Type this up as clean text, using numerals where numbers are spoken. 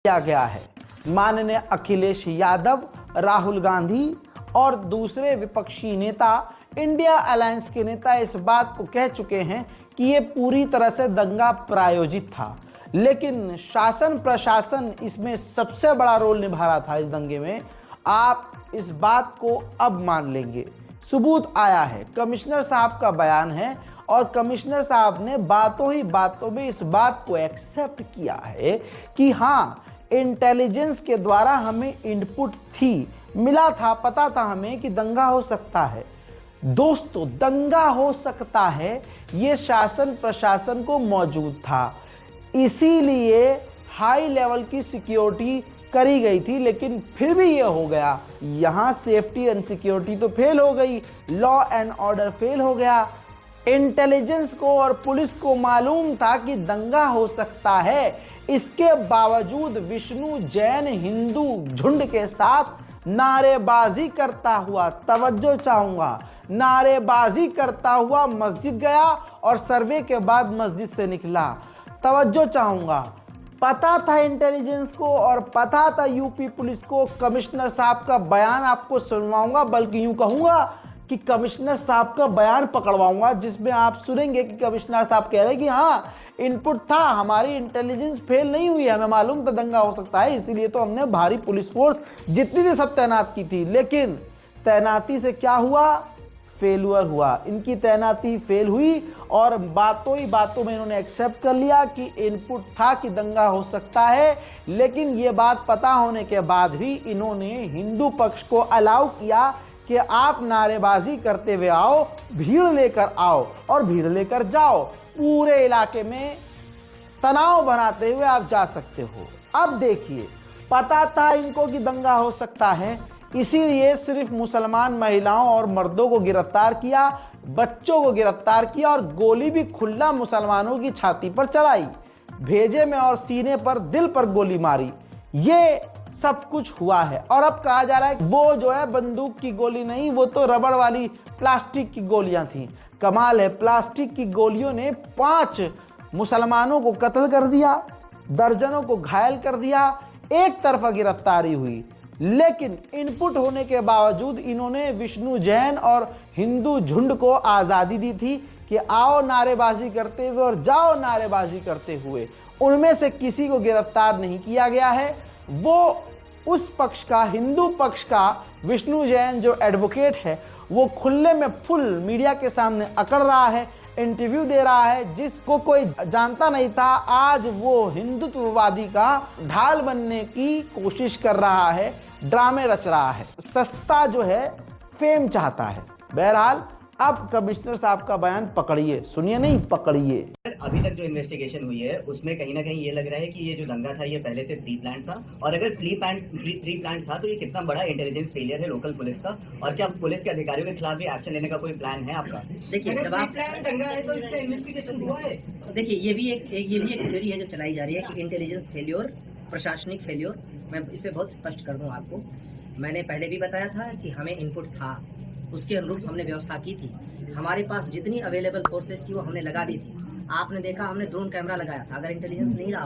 किया गया है। माननीय अखिलेश यादव, राहुल गांधी और दूसरे विपक्षी नेता, इंडिया अलायंस के नेता इस बात को कह चुके हैं कि ये पूरी तरह से दंगा प्रायोजित था, लेकिन शासन प्रशासन इसमें सबसे बड़ा रोल निभा रहा था इस दंगे में। आप इस बात को अब मान लेंगे। सबूत आया है, कमिश्नर साहब का बयान है और कमिश्नर साहब ने बातों ही बातों में इस बात को एक्सेप्ट किया है कि हाँ, इंटेलिजेंस के द्वारा हमें इनपुट थी, मिला था, पता था हमें कि दंगा हो सकता है। दोस्तों, दंगा हो सकता है ये शासन प्रशासन को मौजूद था, इसीलिए हाई लेवल की सिक्योरिटी करी गई थी, लेकिन फिर भी ये हो गया। यहाँ सेफ्टी एंड सिक्योरिटी तो फेल हो गई, लॉ एंड ऑर्डर फेल हो गया। इंटेलिजेंस को और पुलिस को मालूम था कि दंगा हो सकता है, इसके बावजूद विष्णु जैन हिंदू झुंड के साथ नारेबाजी करता हुआ, तवज्जो चाहूंगा, नारेबाजी करता हुआ मस्जिद गया और सर्वे के बाद मस्जिद से निकला। तवज्जो चाहूंगा, पता था इंटेलिजेंस को और पता था यूपी पुलिस को। कमिश्नर साहब का बयान आपको सुनवाऊंगा, बल्कि यूं कहूंगा कि कमिश्नर साहब का बयान पकड़वाऊंगा, जिसमें आप सुनेंगे कि कमिश्नर साहब कह रहे हैं कि हाँ, इनपुट था, हमारी इंटेलिजेंस फेल नहीं हुई, हमें मालूम था दंगा हो सकता है, इसीलिए तो हमने भारी पुलिस फोर्स जितनी थी सब तैनात की थी। लेकिन तैनाती से क्या हुआ? फेलुअर हुआ। इनकी तैनाती फेल हुई और बातों ही बातों में इन्होंने एक्सेप्ट कर लिया कि इनपुट था कि दंगा हो सकता है। लेकिन ये बात पता होने के बाद भी इन्होंने हिंदू पक्ष को अलाउ किया कि आप नारेबाजी करते हुए आओ, भीड़ लेकर आओ और भीड़ लेकर जाओ, पूरे इलाके में तनाव बनाते हुए आप जा सकते हो। अब देखिए, पता था इनको कि दंगा हो सकता है, इसीलिए सिर्फ मुसलमान महिलाओं और मर्दों को गिरफ्तार किया, बच्चों को गिरफ्तार किया और गोली भी खुला मुसलमानों की छाती पर चलाई, भेजे में और सीने पर, दिल पर गोली मारी। ये सब कुछ हुआ है। और अब कहा जा रहा है वो जो है बंदूक की गोली नहीं, वो तो रबड़ वाली प्लास्टिक की गोलियां थी। कमाल है, प्लास्टिक की गोलियों ने 5 मुसलमानों को कत्ल कर दिया, दर्जनों को घायल कर दिया, एक तरफा गिरफ्तारी हुई। लेकिन इनपुट होने के बावजूद इन्होंने विष्णु जैन और हिंदू झुंड को आज़ादी दी थी कि आओ नारेबाजी करते हुए और जाओ नारेबाजी करते हुए। उनमें से किसी को गिरफ्तार नहीं किया गया है। वो उस पक्ष का, हिंदू पक्ष का विष्णु जैन जो एडवोकेट है, वो खुले में फुल मीडिया के सामने अकड़ रहा है, इंटरव्यू दे रहा है, जिसको कोई जानता नहीं था। आज वो हिंदुत्ववादी का ढाल बनने की कोशिश कर रहा है, ड्रामे रच रहा है, सस्ता जो है फेम चाहता है। बहरहाल अब कमिश्नर साहब का बयान पकड़िए, सुनिए नहीं, पकड़िए। अभी तक जो इन्वेस्टिगेशन हुई है उसमें कहीं ना कहीं ये लग रहा है कि ये जो दंगा था ये पहले से प्री प्लान था, और अगर प्री प्लान था तो ये कितना बड़ा इंटेलिजेंस फेलियर है लोकल पुलिस का, और क्या पुलिस के अधिकारियों के खिलाफ भी एक्शन लेने का कोई प्लान है आपका? देखिए, जब आप दंगा है तो इसका इन्वेस्टिगेशन हुआ है। देखिए, ये भी एक थ्योरी है जो चलाई जा रही है कि इंटेलिजेंस फेल्योर, प्रशासनिक फेल्योर। मैं इस पे बहुत स्पष्ट कर दूं आपको, मैंने पहले भी बताया था कि हमें इनपुट था, उसके अनुरूप हमने व्यवस्था की थी। हमारे पास जितनी अवेलेबल फोर्सेस थी वो हमने लगा दी थी। आपने देखा हमने ड्रोन कैमरा लगाया था, अगर इंटेलिजेंस नहीं रहा